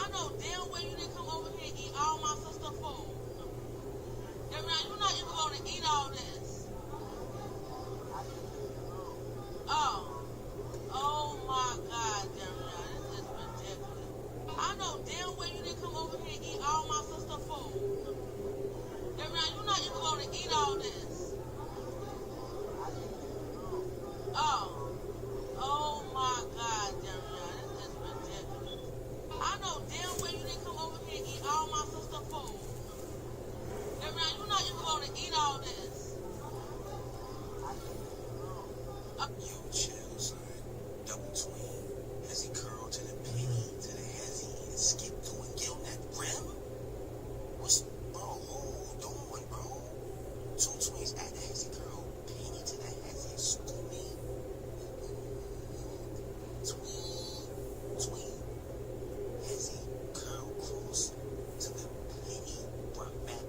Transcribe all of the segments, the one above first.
I know damn well you didn't come over here and eat all my sister food. Darian, you're not even going to eat all this. Oh. Oh my God, Darian, this is ridiculous. I know damn well you didn't come over here and eat all my sister food. Darian, you're not even going to eat all this. Oh. Oh my God, Darian, this is ridiculous. I know damn well you didn't come over here and eat all my sister food. Darian, you're not even going to eat all this. You chill, son. Double tween. Hezzy curl to the penny, to the hezzy, and skip to and get on that rim? What's, bro, hold on, bro. Two twins at the hezzy curl, penny to the hezzy, scooby. Tween. Hezzy curl cross to the penny, brought back.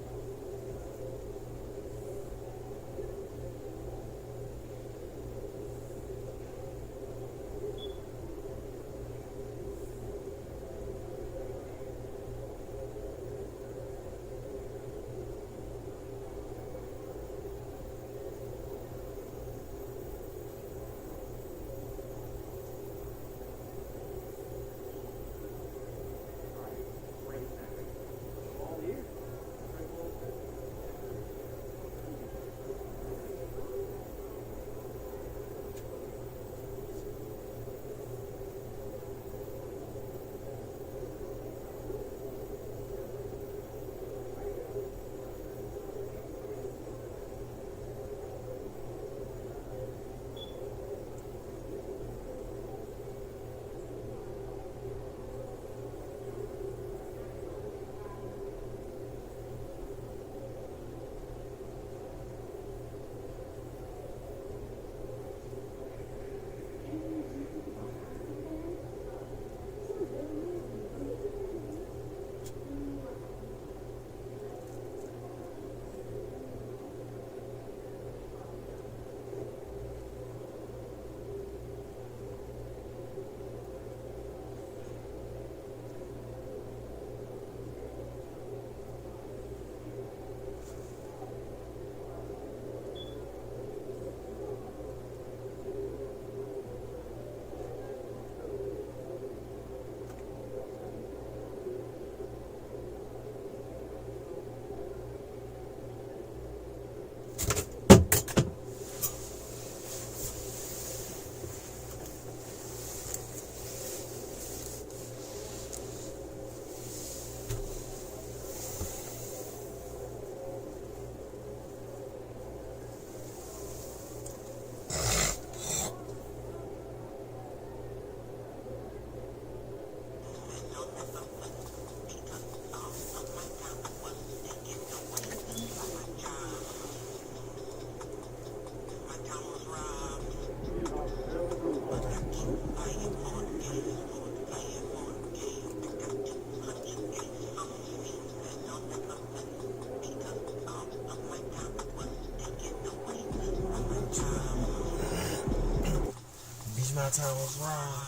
My time was wrong.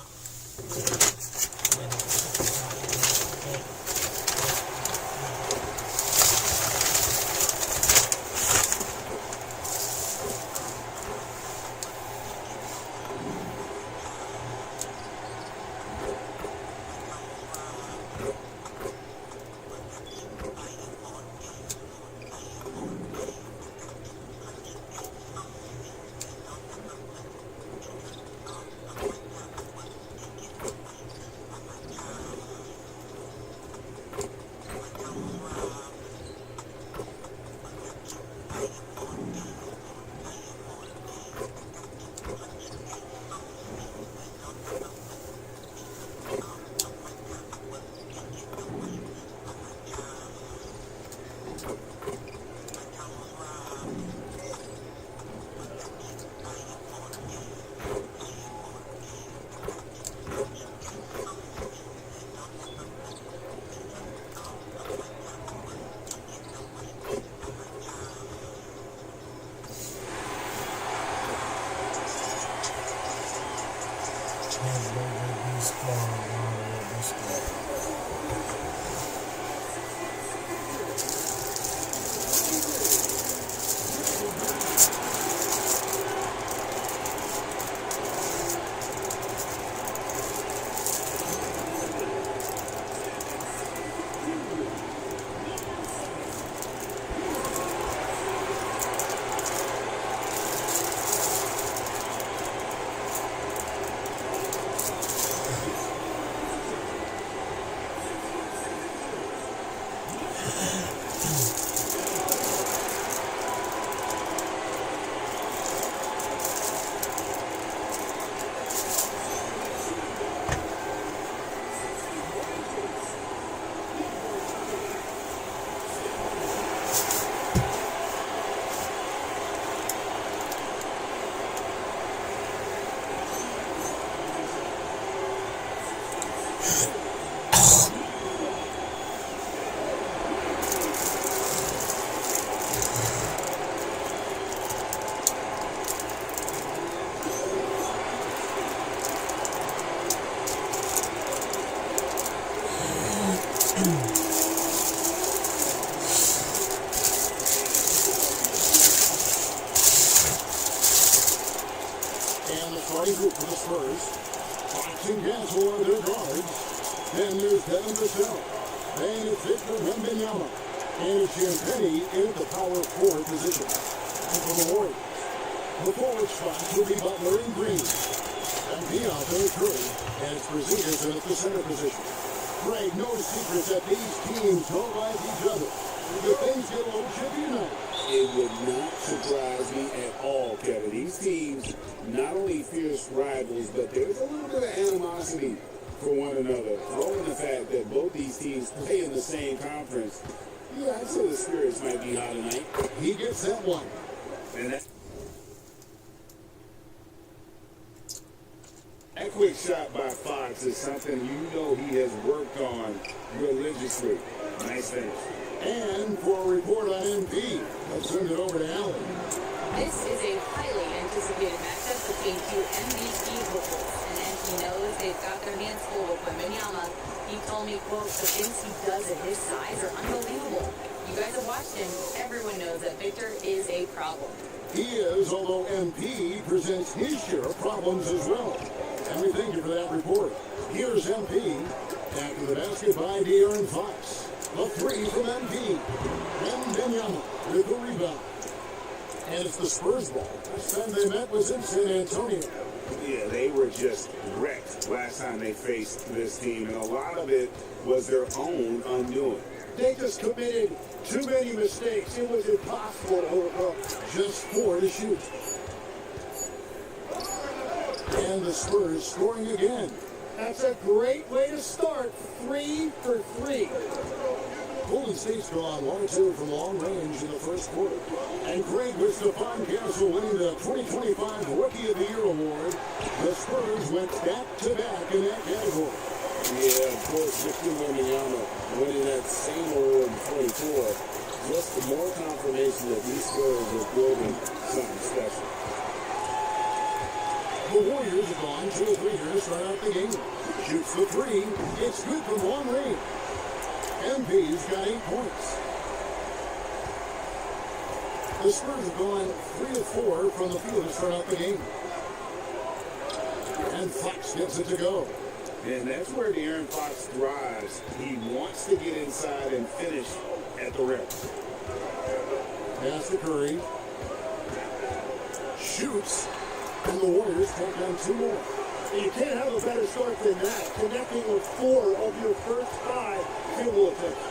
And the starting group for the Spurs. Boxing Gansel on their guards. Then there's Devin Vassell. Then it's Victor Wembanyama. And it's Champagny in the power forward position. And for the Warriors, the forward spots will be Butler and Green. And Deano and Curry. And it's Brazilians in at the center position. Greg, no secret that these teams don't like each other. The things get a little chippy tonight. It would not surprise me at all, Kevin. These teams, not only fierce rivals, but there's a little bit of animosity for one another. Throw in the fact that both these teams play in the same conference. Yeah, I'd say the spirits might be high tonight. He gets that one. And that quick shot by Fox is something you know he has worked on religiously. Nice finish. And for a report on NP, let's send it over to Allen. This is a highly anticipated matchup between two MVP hopefuls, and NP knows they've got their hands full with Wembanyama. He told me, quote, the things he does at his size are unbelievable. You guys have watched him. Everyone knows that Victor is a problem. He is, although MP presents his share of problems as well. And we thank you for that report. Here's MP. After the basket by De'Aaron Fox. A three from MP. Wembanyama with the rebound. And it's the Spurs ball. Last time they met was in San Antonio. Yeah, they were just wrecked last time they faced this team, and a lot of it was their own undoing. They just committed too many mistakes. It was impossible to overcome. Just 4 to shoot. And the Spurs scoring again. That's a great way to start. 3 for 3. Golden State's gone 1-2 from long range in the first quarter. And great with Stephon Castle winning the 2025 Rookie of the Year award. The Spurs went back-to-back in that category. Yeah, of course, Victor Wembanyama winning that same award in 24. Just more confirmation that these Spurs are building something special. The Warriors have gone 2 or 3 here to start out the game. Shoots the 3. It's good from long range. MP's got 8 points. The Spurs have gone 3 of 4 from the field to start out the game. And Fox gets it to go. And that's where De'Aaron Fox thrives. He wants to get inside and finish at the rim. Pass to Curry. Shoots. And the Warriors take down 2 more. You can't have a better start than that. Connecting with 4 of your first 5 field goal attempts.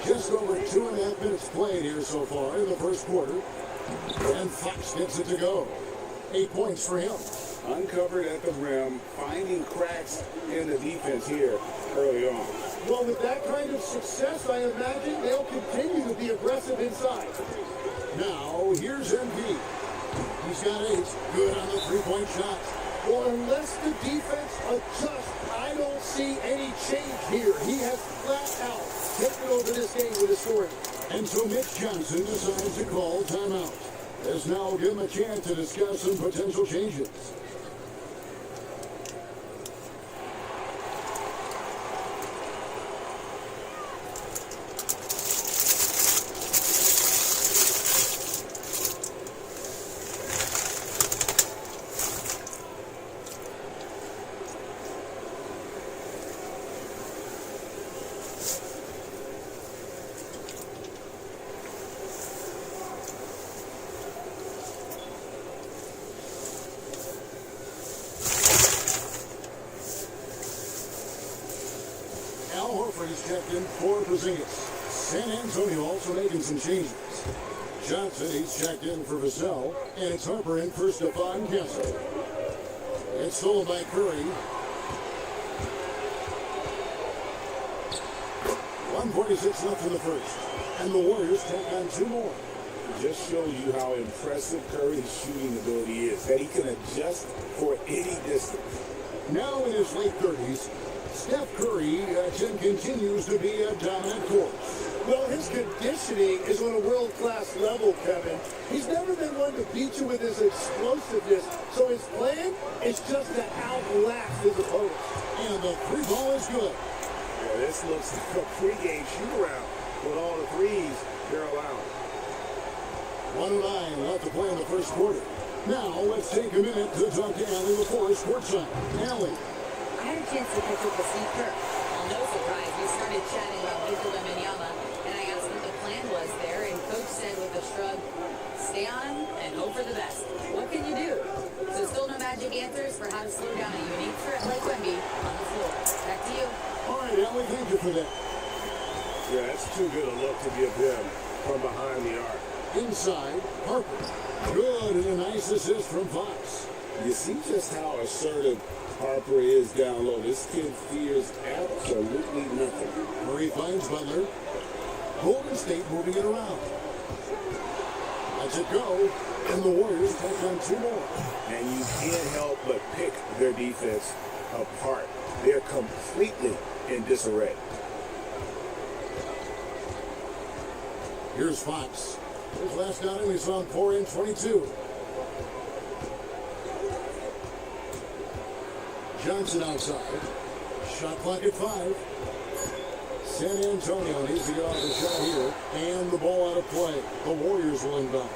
Just over 2.5 minutes played here so far in the first quarter. And Fox gets it to go. 8 points for him. Uncovered at the rim, finding cracks in the defense here early on. Well, with that kind of success, I imagine they'll continue to be aggressive inside. Now, here's MP. He's got 8. Good on the 3-point shot. Well, unless the defense adjusts, I don't see any change here. He has flat out taken over this game with his scoring. And so Mitch Johnson decides to call timeout. As now give him a chance to discuss some potential changes. He's checked in for Brazilians. San Antonio also making some changes. Johnson, he's checked in for Vassell, and it's Harper in for Stephon Castle. It's stolen by Curry. 1:46 left in the first, and the Warriors take on 2 more. just shows you how impressive Curry's shooting ability is, that he can adjust for any distance. Now in his late 30s, Steph Curry continues to be a dominant force. Well, his conditioning is on a world-class level, Kevin. He's never been one to beat you with his explosiveness, so his plan is just to outlast his opponents. And the three ball is good. Yeah, this looks like a pregame shoot-around with all the threes they're allowing. 1:09 left to play in the first quarter. Now let's take a minute to talk to Allie LaForest courtside. Allie. I had a chance to catch up with Steve Kerr. Well, no surprise, we started chatting about Victor Wembanyama, and I asked what the plan was there, and Coach said with a shrug, stay on him and hope for the best. What can you do? So still no magic answers for how to slow down a unique threat like Wemby on the floor. Back to you. All right, Allie, thank you for that. Yeah, that's too good a look to give them from behind the arc. Inside, Harper. Good, and a nice assist from Fox. You see just how assertive Harper is down low. This kid fears absolutely nothing. Murray finds Butler. Golden State moving it around. Lets it go, and the Warriors take on two more. And you can't help but pick their defense apart. They're completely in disarray. Here's Fox. His last outing, we saw him pour in 22. Johnson outside. Shot clock at 5. San Antonio needs to get off the shot here. And the ball out of play. The Warriors will inbound.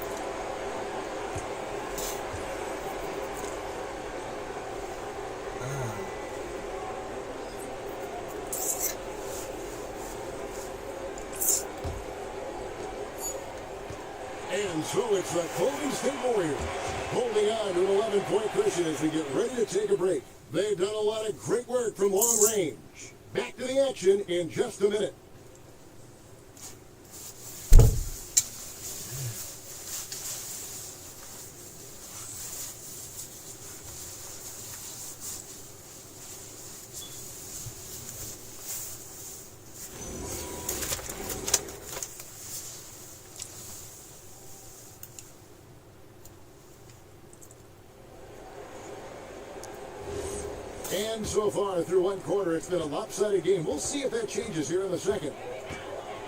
And so it's the Golden State Warriors holding on to an 11-point cushion as we get ready to take a break. They've done a lot of great work from long range. Back to the action in just a minute. And so far through one quarter, it's been a lopsided game. We'll see if that changes here in the second.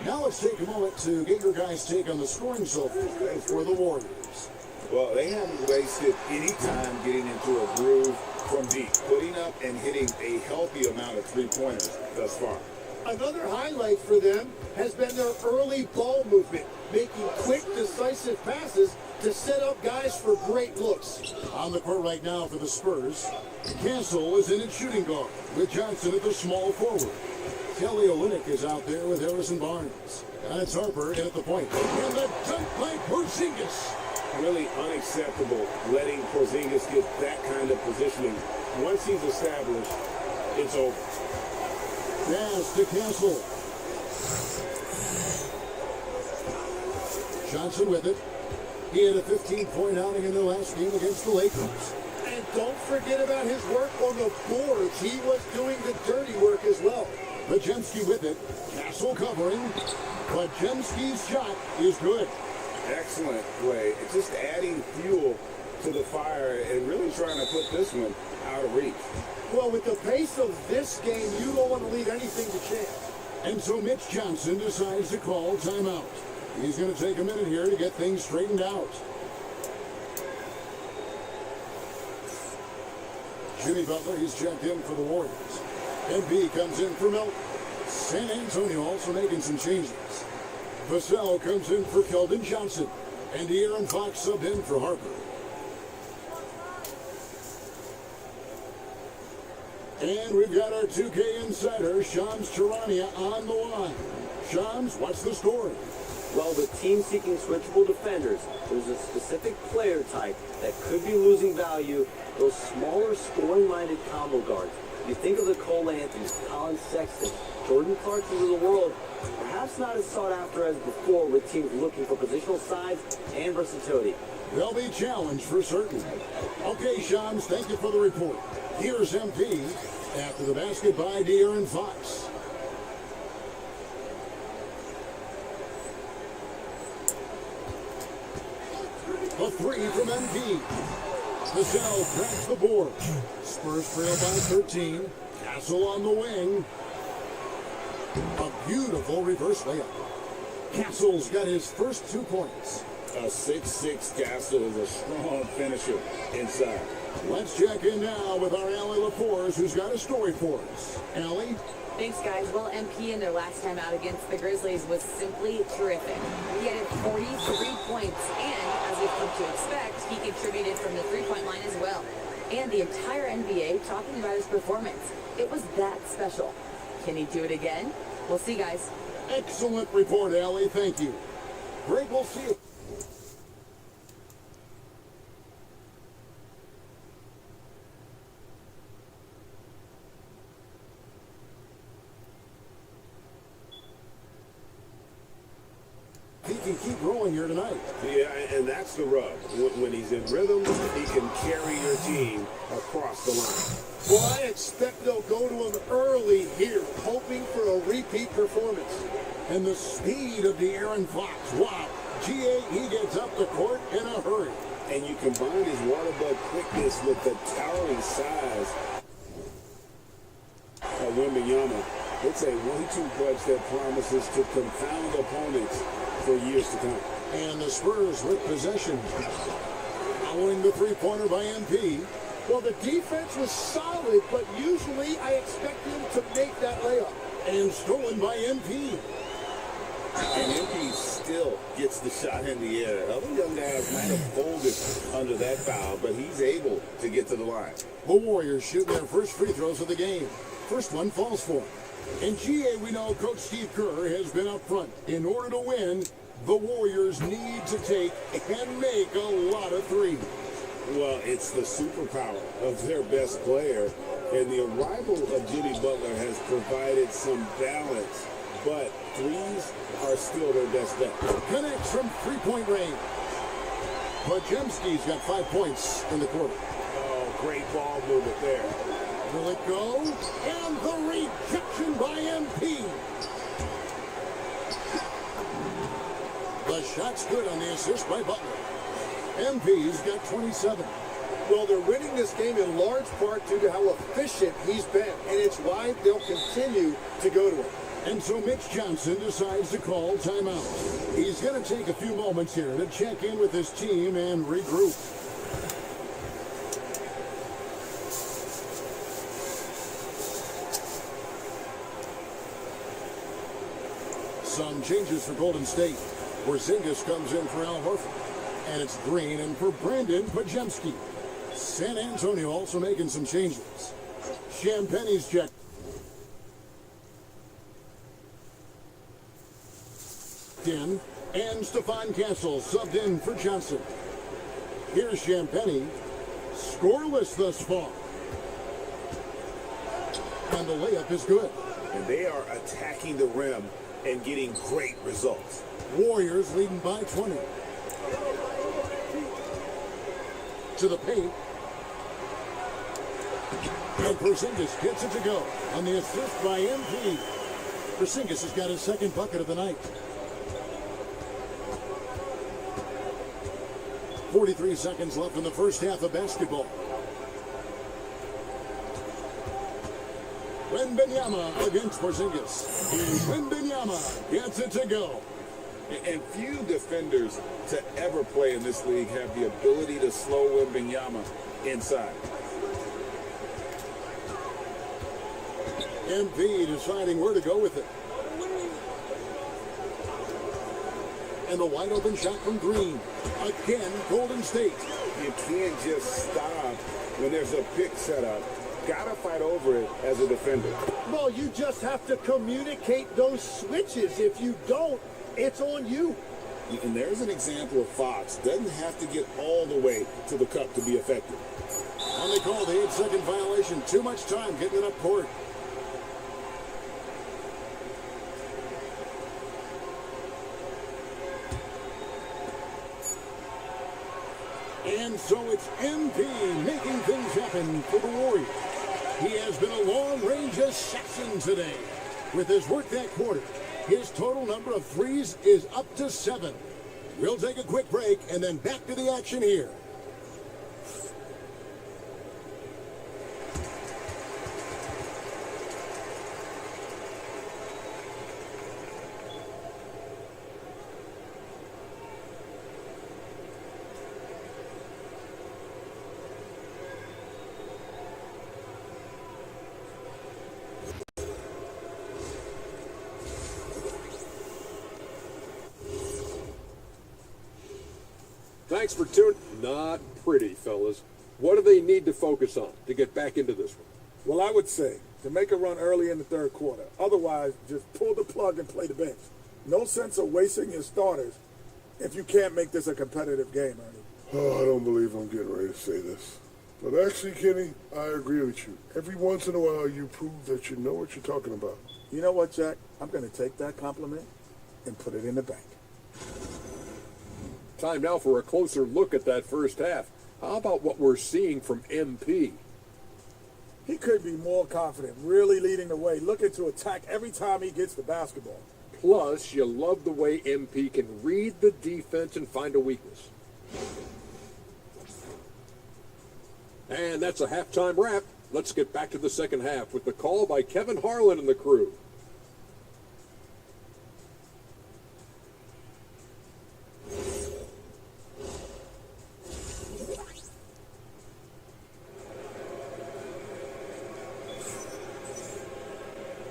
Now let's take a moment to get your guys' take on the scoring so far for the Warriors. Well, they haven't wasted any time getting into a groove from deep, putting up and hitting a healthy amount of three-pointers thus far. Another highlight for them has been their early ball movement, making quick, decisive passes to set up guys for great looks. On the court right now for the Spurs, Castle is in at shooting guard with Johnson at the small forward. Kelly Olynyk is out there with Harrison Barnes. And it's Harper in at the point. And the dunk by Porzingis. Really unacceptable letting Porzingis get that kind of positioning. Once he's established, it's over. Pass to Castle. Johnson with it. He had a 15-point outing in the last game against the Lakers. And don't forget about his work on the boards. He was doing the dirty work as well. Podziemski with it. Castle covering. Podziemski's shot is good. Excellent play. It's just adding fuel to the fire and really trying to put this one out of reach. Well, with the pace of this game, you don't want to leave anything to chance. And so Mitch Johnson decides to call timeout. He's going to take a minute here to get things straightened out. Jimmy Butler, he's checked in for the Warriors. NB comes in for Melton. San Antonio also making some changes. Vassell comes in for Keldon Johnson. And De'Aaron Fox subbed in for Harper. And we've got our 2K insider, Shams Charania, on the line. Shams, what's the story? Well, with teams seeking switchable defenders, there's a specific player type that could be losing value, those smaller scoring-minded combo guards. You think of the Cole Anthonys, Colin Sexton, Jordan Clarksons of the world, perhaps not as sought after as before with teams looking for positional size and versatility. They'll be challenged for certain. Okay, Shams, thank you for the report. Here's MP after the basket by De'Aaron Fox. three from MP. Vassell cracks the board. Spurs trail by 13. Castle on the wing. A beautiful reverse layup. Castle's got his first 2 points. A 6'6" Castle is a strong finisher inside. Let's check in now with our Allie LaForce, who's got a story for us. Allie? Thanks, guys. Well, MP in their last time out against the Grizzlies was simply terrific. He had 43 points, and as we've come to expect, he contributed from the three-point line as well. And the entire NBA talking about his performance. It was that special. Can he do it again? We'll see, guys. Excellent report, Allie. Thank you. Greg, we'll see you. He can keep rolling here tonight. Yeah, and that's the rub. When he's in rhythm, he can carry your team across the line. Well, I expect they'll go to him early here, hoping for a repeat performance. And the speed of De'Aaron Fox. Wow. He gets up the court in a hurry. And you combine his water bug quickness with the towering size of Wembanyama. It's a 1-2 punch that promises to confound opponents for years to come. And the Spurs with possession. Following the three-pointer by MP. Well, the defense was solid, but usually I expect them to make that layup. And stolen by MP. And MP still gets the shot in the air. Other young guys might have folded under that foul, but he's able to get to the line. The Warriors shoot their first free throws of the game. First one falls for them. In GA, we know Coach Steve Kerr has been up front. In order to win, the Warriors need to take and make a lot of threes. Well, it's the superpower of their best player, and the arrival of Jimmy Butler has provided some balance, but threes are still their best bet. Connects from three-point range. Podziemski's got 5 points in the quarter. Oh, great ball movement there. Will it go? And the rejection by MP. The shot's good on the assist by Butler. MP's got 27. Well, they're winning this game in large part due to how efficient he's been, and it's why they'll continue to go to him. And so Mitch Johnson decides to call timeout. He's going to take a few moments here to check in with his team and regroup. Some changes for Golden State. Porzingis comes in for Al Horford. And it's Green in for Brandon Podziemski. San Antonio also making some changes. Champagne's checked in. And Stephon Castle subbed in for Johnson. Here's Champagne. Scoreless thus far. And the layup is good. And they are attacking the rim and getting great results. Warriors leading by 20. To the paint. And Porzingis gets it to go on the assist by MP. Porzingis has got his second bucket of the night. 43 seconds left in the first half of basketball. Wembanyama against Porzingis. Wembanyama gets it to go. And few defenders to ever play in this league have the ability to slow Wembanyama inside. MP deciding where to go with it. And a wide open shot from Green. Again, Golden State. You can't just stop when there's a pick set up. Gotta fight over it as a defender. Well, you just have to communicate those switches. If you don't, it's on you. And there's an example of Fox. Doesn't have to get all the way to the cup to be effective. And they call the 8-second violation. Too much time getting it up court. And so it's MP making things happen for the Warriors. He has been a long-range assassin today. With his work that quarter, his total number of threes is up to 7. We'll take a quick break and then back to the action here. Thanks for tuning. Not pretty, fellas. What do they need to focus on to get back into this one? Well, I would say to make a run early in the third quarter. Otherwise, just pull the plug and play the bench. No sense of wasting your starters if you can't make this a competitive game, Ernie. Oh, I don't believe I'm getting ready to say this. But actually, Kenny, I agree with you. Every once in a while, you prove that you know what you're talking about. You know what, Jack? I'm going to take that compliment and put it in the bank. Time now for a closer look at that first half. How about what we're seeing from MP? He could be more confident, really leading the way, looking to attack every time he gets the basketball. Plus, you love the way MP can read the defense and find a weakness. And that's a halftime wrap. Let's get back to the second half with the call by Kevin Harlan and the crew.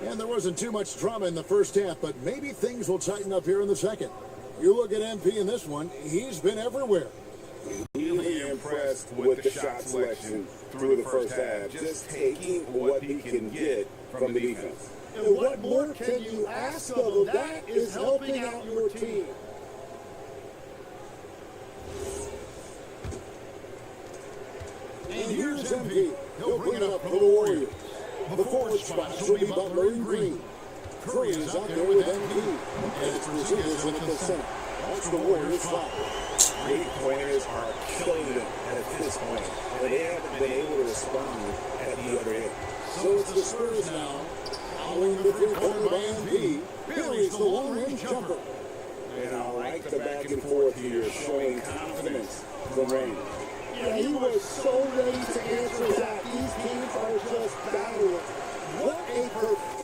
And there wasn't too much drama in the first half, but maybe things will tighten up here in the second. You look at MP in this one, he's been everywhere. Really impressed with the shot selection through the first half, just taking what he can get from the defense. And what more can you ask of him? That is helping out your team. And here's MP. He'll bring it up for the Warriors. The forward spots will be Butler and Green. Curry is out there with MP. And it's Brazil's in at the center. That's the Warriors' foul. Three-pointers are killing them at this point, and they haven't been able to respond at the other end. So it's the Spurs now. Following the three-pointer by MP. Here is the long-range jumper. And I like the back and forth here, showing confidence from Rain. Yeah, he was so ready to answer that. These teams are just battling. What a perfect.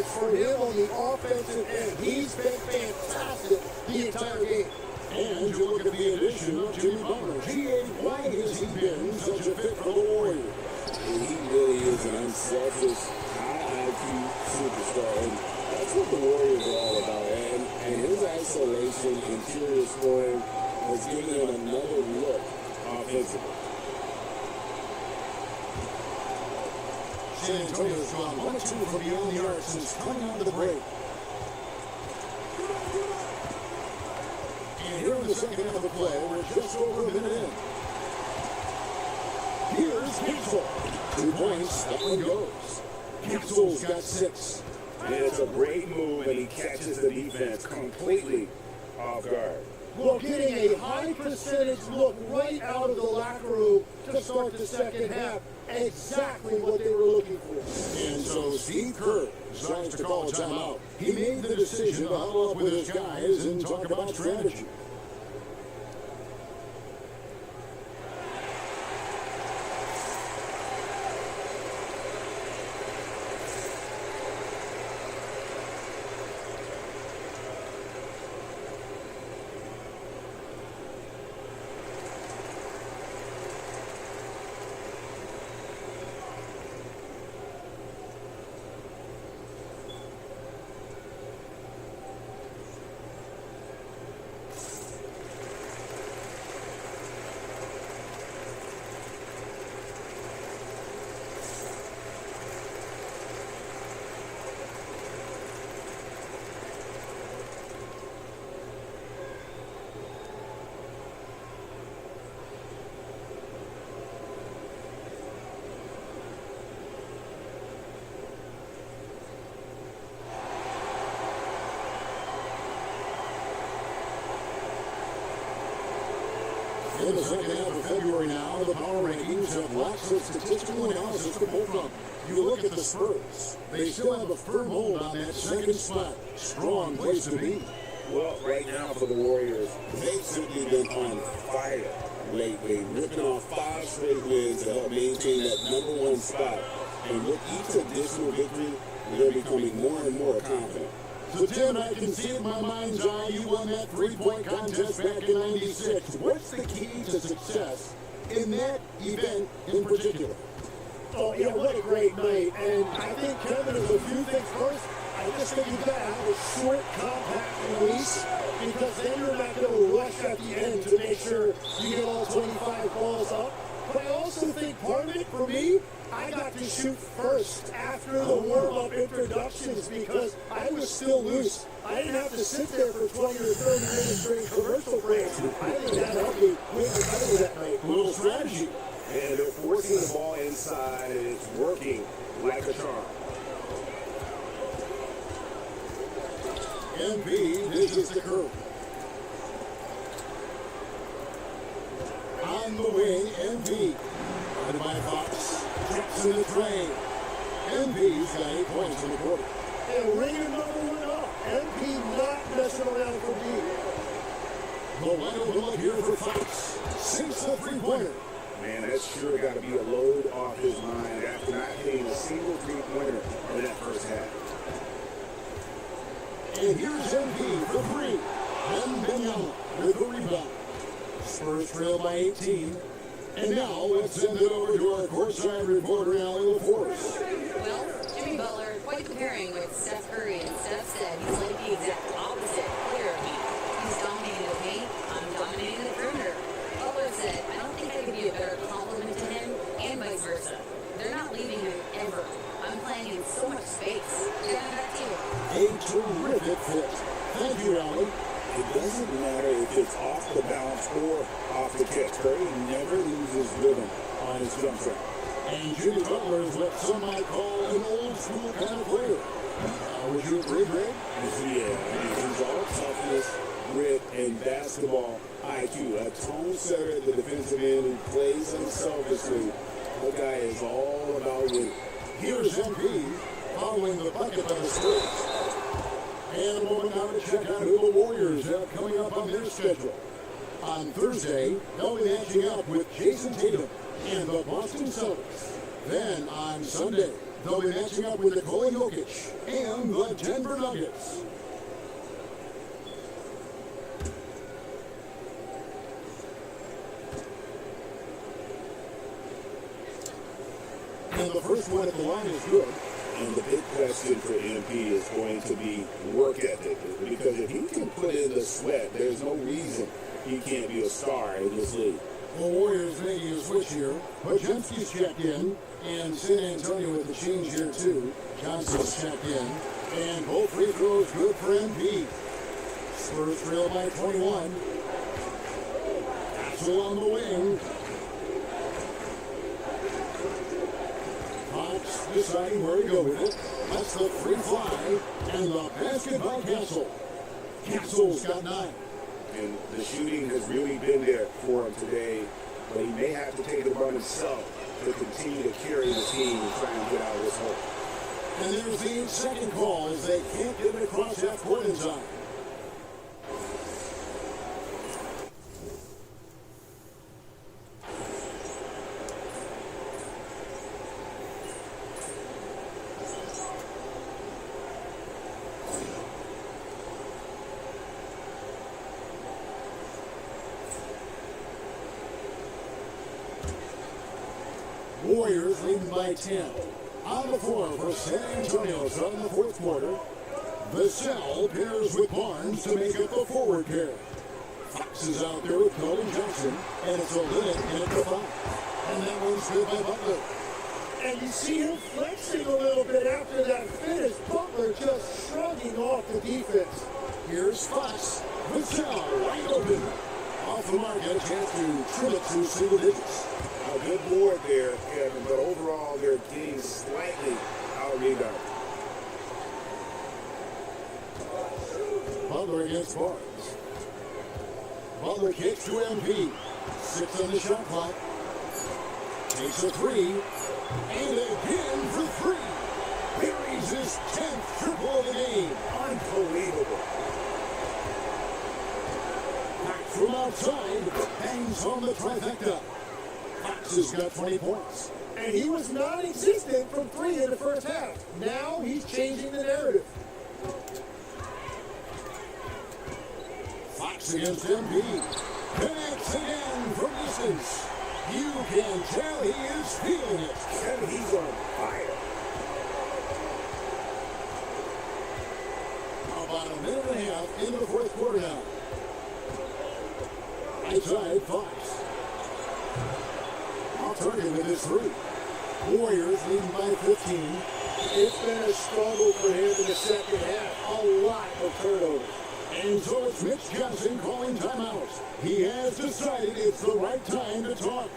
it's for him on the offensive end. He's been fantastic the entire game. And you look at the addition of Jimmy Butler. Why has he been such a fit for the Warriors? And he really is an unselfish, high IQ superstar. And that's what the Warriors are all about. And his isolation, interior scoring, has given him another look offensively. San Antonio's gone 1-2 from beyond the arc since coming out of the break. And here in the second half of play, we're just over a minute in. Here's Gensel. 2 points, that one goes. Gensel's got 6. And it's a great move, and he catches the defense completely off guard. Well, getting a high percentage look right out of the locker room to start the second half. Exactly what they were looking for. And so Steve Kerr decides to call a timeout. He made the decision to huddle up with his guys and talk about strategy. In the second half of February now, the power rankings have lots of statistical analysis to pull from. You look at the Spurs. They still have a firm hold on that second spot. Strong place to be. Well, right now for the Warriors, they've simply been on fire lately, ripping off 5 straight wins to help maintain that #1 spot. And with each additional victory, they're becoming more and more confident. So, Tim, I can see in my mind's eye you won that 3-point contest back in '96. What's the key to success in that event in particular? Oh, yeah, what a great night. And I think, Kevin, there's a few things. First, I just think you've got to have a short, compact release, because then you're not going to rush at the end to make sure you get all 25 balls up. But I also think part of it, for me, I got to shoot first after the warm-up introductions because I was still loose. I didn't have to sit there for 20 or 30 minutes during commercial breaks. I think that helped me win the title that night. A little strategy. And they're forcing the ball inside, and it's working like a charm. NP dishes the curve. On the wing, NP. Led by Fox. Checks in the tray. NP's got 8 points in the quarter. And ringing number 1 up. NP not messing around for me. The wide open look here for Fox. Sinks the 3-pointer. Man, that's sure got to be a load off his mind after not hitting a single 3-pointer in that first half. And here's NP for 3. Benyama with the rebound. Spurs trail by 18. And now let's send it over to our courtside reporter, Allie LaForce. Well, Jimmy Butler, quite comparing with Steph Curry, and Steph said he's like the exact opposite player of me. He's dominating the paint, I'm dominating the perimeter. Butler said, I don't think I could be a better compliment to him, and vice versa. They're not leaving him ever. I'm playing in so much space. They're gonna back you. A terrific fit. Thank you, Allie. It doesn't matter if it's off the bounce or off the catch. Curry never loses rhythm on his jump shot. And Jimmy Butler is what some might call an old school kind of player. Would you agree, Greg? Yeah, he's all toughness, grit, and basketball IQ. A tone setter at the defensive end who plays unselfishly. The guy is all about winning. Here's NP following the bucket by the Spurs. And a moment now to check out who the Warriors have coming up on their schedule. On Thursday, they'll be matching up with Jason Tatum and the Boston Celtics. Then on Sunday, They'll be matching up with Nikola Jokic and the Denver Nuggets. And the first one at the line is good. And the big question for MP is going to be work ethic. Because if he can put in the sweat, there's no reason he can't be a star in this league. The Warriors making a switch here. Podziemski's checked in, and San Antonio with the change here too. Johnson's checked in, and both free throws good for MP. Spurs trail by 21. Axel on the wing. Fox deciding where to go with it. That's the free fly, and the basket by Castle. Castle's got 9. And the shooting has really been there for him today, but he may have to take it upon himself to continue to carry the team and try and get out of this hole. And there's the second call as they can't get it across half court in time. Warriors leading by 10. On the floor for San Antonio, so in the fourth quarter. Vassell pairs with Barnes to make it the forward pair. Fox is out there with Colin Johnson, and it's a limit in at the 5. And that one's good by Butler. And you see him flexing a little bit after that finish. Butler just shrugging off the defense. Here's Fox. Vassell wide open. Off the mark, and a chance to trim it to single digits. A good board there, Kevin, but overall they're getting slightly out-rebounded. Butler against Barnes. Butler kicks to MP. 6 on the shot clock. Takes a 3. And again for 3. Buries his 10th triple of the game. Unbelievable. Back from outside. Bangs home the trifecta. Fox has got 20 points. And he was non-existent from 3 in the first half. Now he's changing the narrative. Fox against MP. Connects again from distance. You can tell he is feeling it. Kevin, he's on fire. About a minute and a half into the fourth quarter now. Right side, Fox. Off target with his 3. Warriors leading by 15. It's been a struggle for him in the second half. A lot of turnovers. And so it's Mitch Johnson calling timeouts. He has decided it's the right time to talk.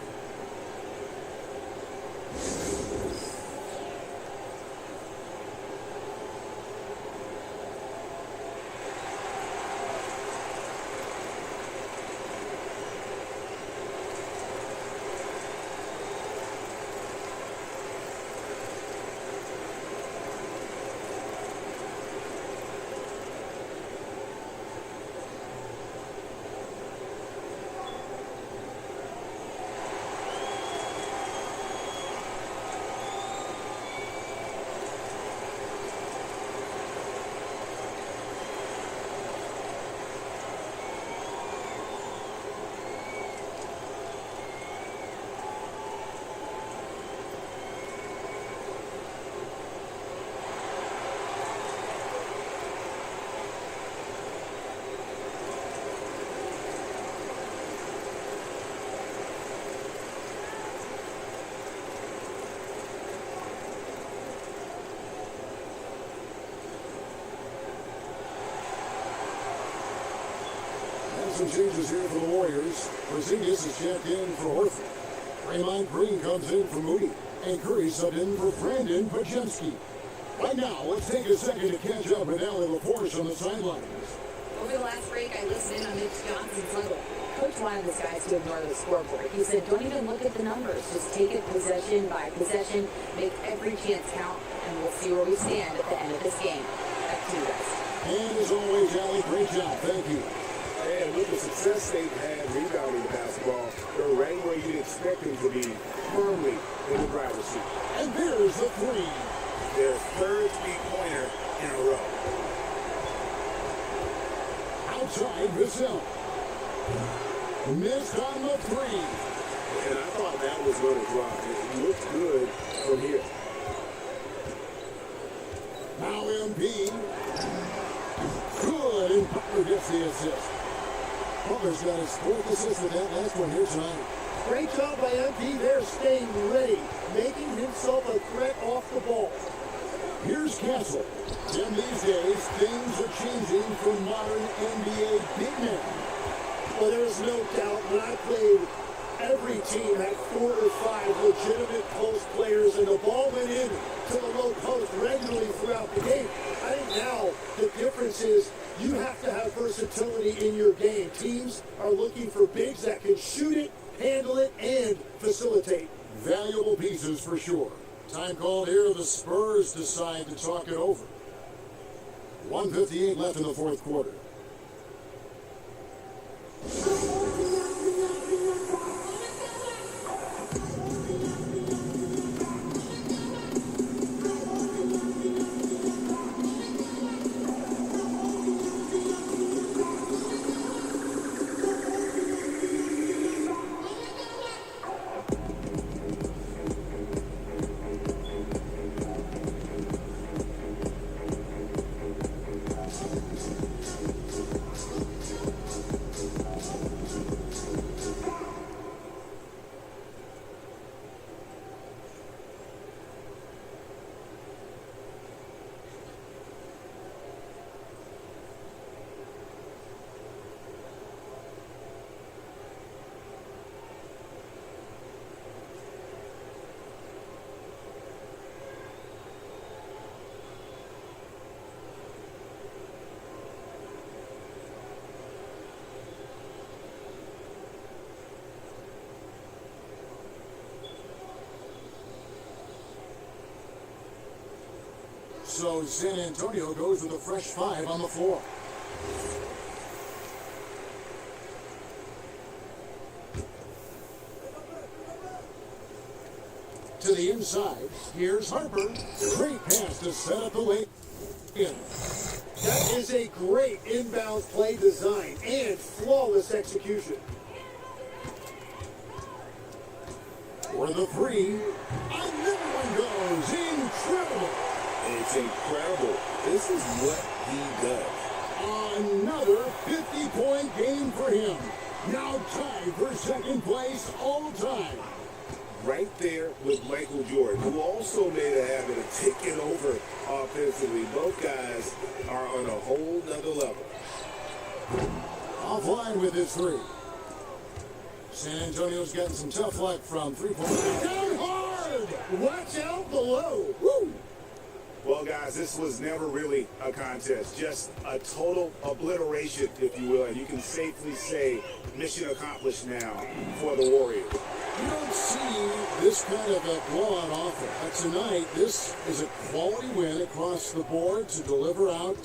Some changes here for the Warriors. Porzingis is checked in for Horford. Draymond Green comes in for Moody. And Curry subbed in for Brandon Podziemski. Right now, let's take a second to catch up with Allie LaForce on the sidelines. Over the last break, I listened in on Mitch Johnson's huddle. Coach wanted his guys to ignore the scoreboard. He said, don't even look at the numbers. Just take it possession by possession, make every chance count, and we'll see where we stand at the end of this game. Back to you guys. And as always, Allie, great job. Thank you. And with the success they've had rebounding the basketball, they're right where you'd expect them to be, firmly in the driver's seat. And there's the 3. their third three-pointer in a row. Outside Vassell. Missed on the three. And I thought that was going to drop. It looked good from here. Now MP. Good, and Butler gets the assist. Butler's got his fourth assist with that last one here tonight. Great job by MP there, staying ready, making himself a threat off the ball. Here's Castle. And these days, things are changing for modern NBA big men. Well, there's no doubt when I played, every team had 4 or 5 legitimate post players, and the ball went in to the low post regularly throughout the game. I think now the difference is you have to have versatility in your game. Teams are looking for bigs that can shoot it, handle it, and facilitate. Valuable pieces for sure. Time called here. The Spurs decide to talk it over. 1:58 left in the fourth quarter. So San Antonio goes with a fresh 5 on the floor. To the inside, here's Harper. Great pass to set up the lane. That is a great inbound play design and flawless execution. For the 3, another one goes. Incredible. It's incredible. This is what he does. Another 50-point game for him. Now tied for second place all time. Right there with Michael Jordan, who also made a habit of taking over offensively. Both guys are on a whole nother level. Offline with his 3. San Antonio's gotten some tough luck from 3-point. Down hard! Watch out below. Woo! Well, guys, this was never really a contest. Just a total obliteration, if you will. And you can safely say mission accomplished now for the Warriors. You don't see this kind of a blowout often. But tonight, this is a quality win across the board to deliver out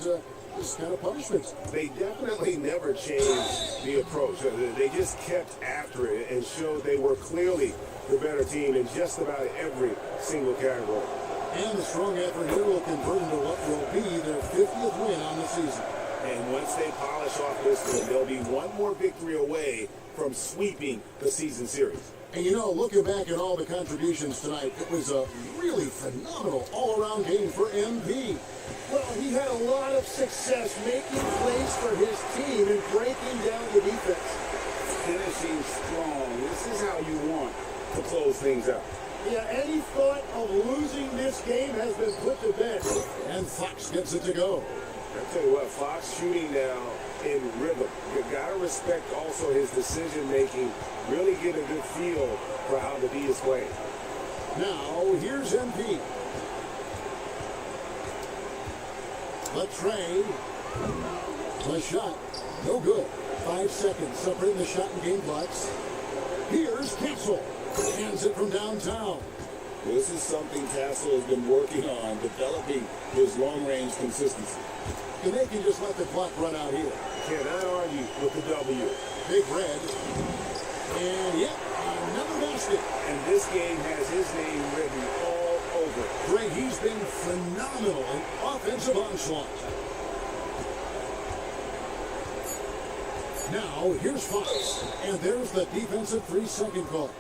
this kind of punishments. They definitely never changed the approach. They just kept after it and showed they were clearly the better team in just about every single category. And the strong effort here will convert into what will be their 50th win on the season. And once they polish off this one, they'll be one more victory away from sweeping the season series. And you know, looking back at all the contributions tonight, it was a really phenomenal all-around game for MP. Well, he had a lot of success making plays for his team and breaking down the defense. Finishing strong. This is how you want to close things out. Yeah, any thought of losing this game has been put to bed. And Fox gets it to go. I tell you what, Fox shooting now in rhythm. You gotta respect also his decision making. Really get a good feel for how the D is playing. Now here's MP. Latrey. The shot. No good. 5 seconds separating the shot and game clocks. Here's Castle. Hands it from downtown. This is something Castle has been working on, developing his long-range consistency. And they can just let the clock run out here. Cannot argue with the W. Big Red. And yep, another basket. And this game has his name written all over over. Greg, he's been phenomenal in offensive onslaught. Now, here's Fox. And there's the defensive 3-second call.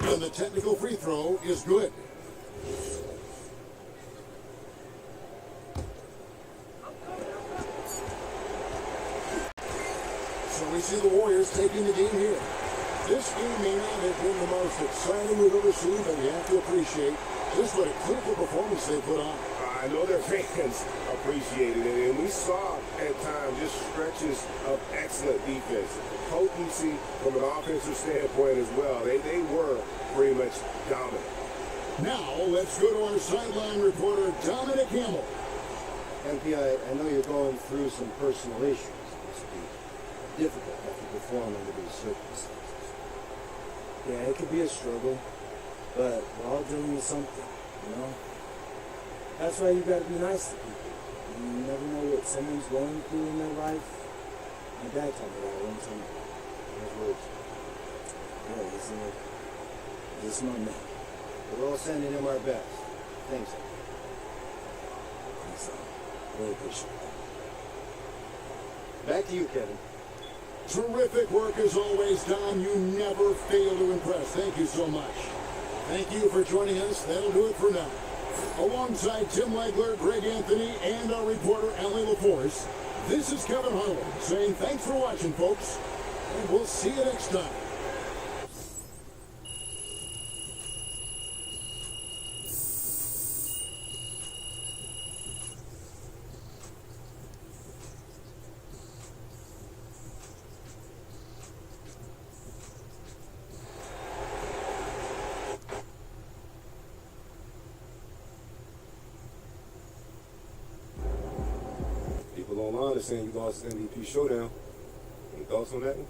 And the technical free throw is good. So we see the Warriors taking the game here. This game may not have been the most exciting we've ever seen, but you have to appreciate just what a critical performance they put on. I know their fans appreciated it, and we saw at times just stretches of excellent defense. Potency from an offensive standpoint as well. They were pretty much dominant. Now, let's go to our sideline reporter, Dominic Campbell. MP, I know you're going through some personal issues. It's difficult to perform under these circumstances. Yeah, it could be a struggle, but we're all dealing with something, you know? That's why you gotta be nice to people. You never know what someone's going through in their life. My dad told me that one time. Those words. Yeah, isn't it? This my man. We're all sending him our best. Thanks. Thanks, really appreciate that. Back to you, Kevin. Terrific work as always, Dom. You never fail to impress. Thank you so much. Thank you for joining us. That'll do it for now. Alongside Tim Legler, Greg Anthony, and our reporter, Allie LaForce, this is Kevin Harlan saying thanks for watching, folks, and we'll see you next time. People online are saying you lost the MVP showdown. Any thoughts on that one?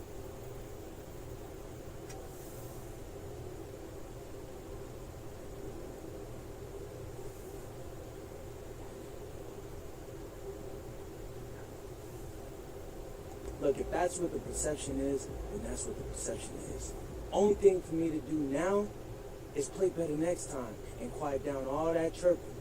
Look, if that's what the perception is, then that's what the perception is. Only thing for me to do now is play better next time and quiet down all that chirping.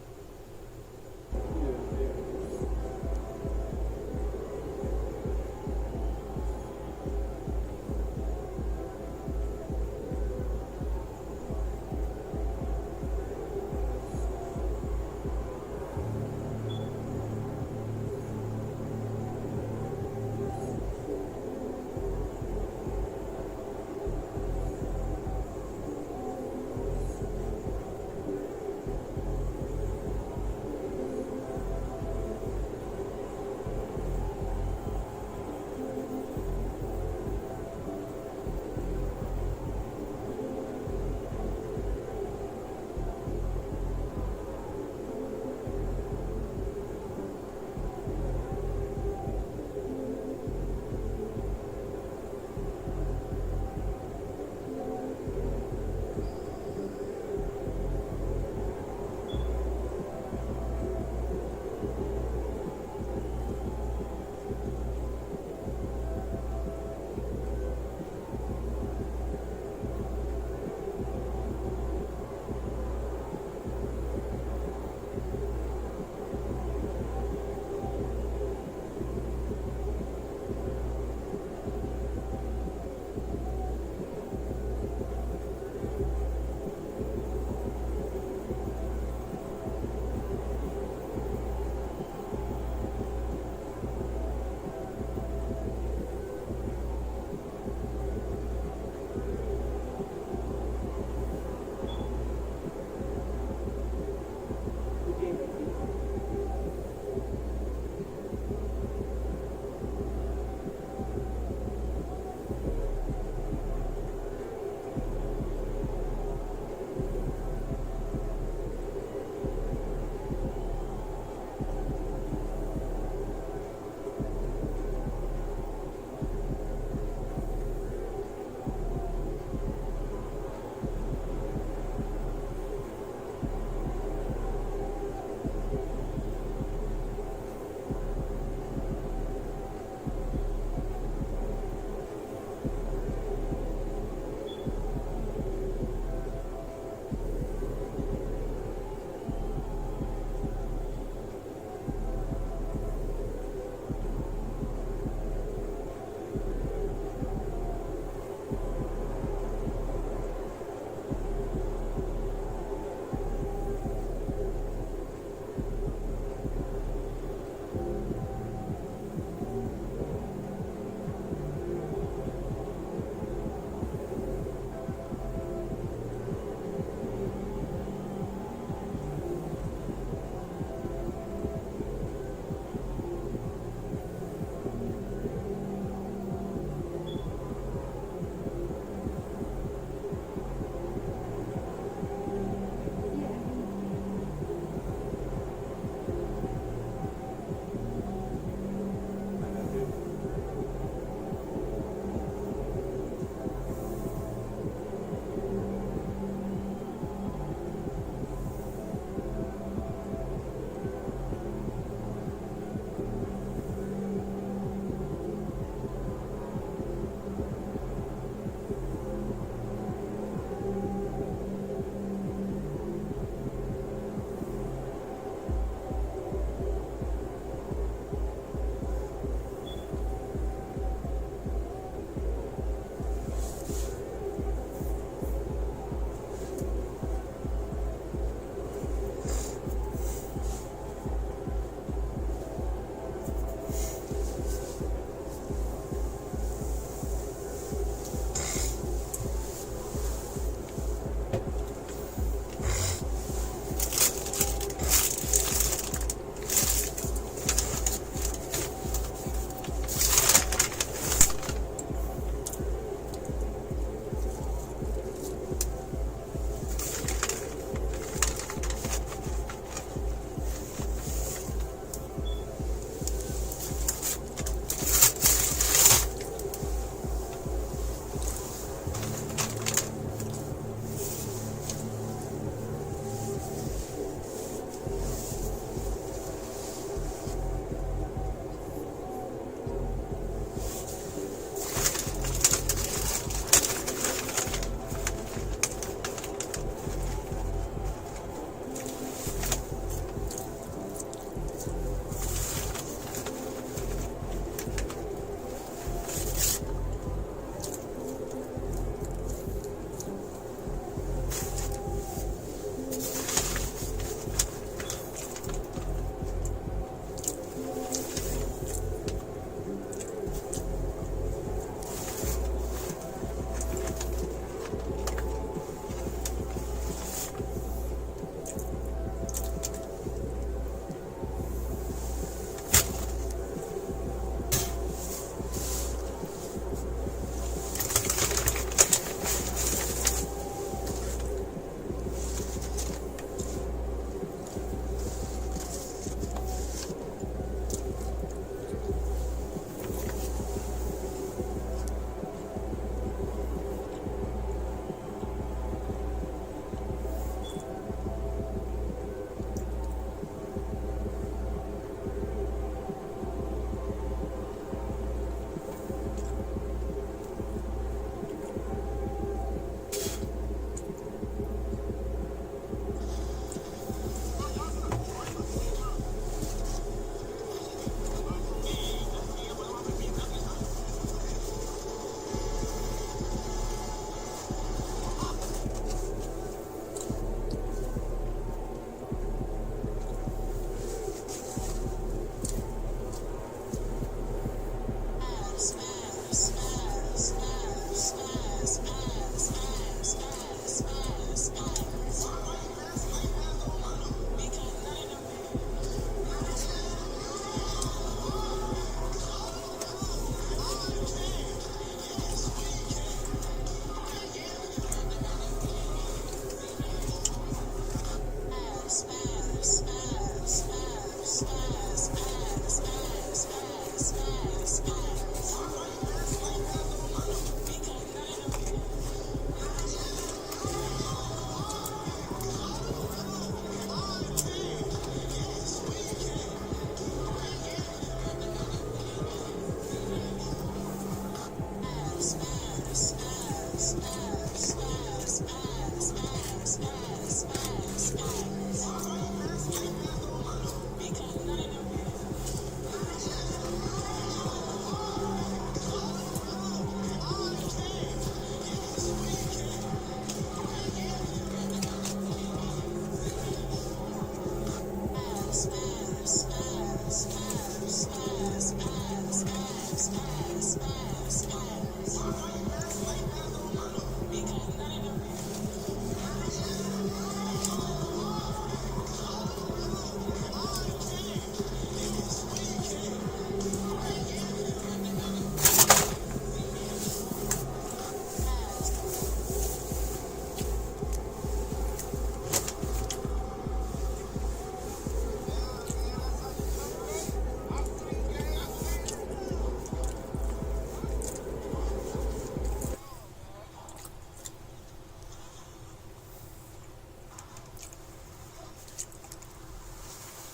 sad.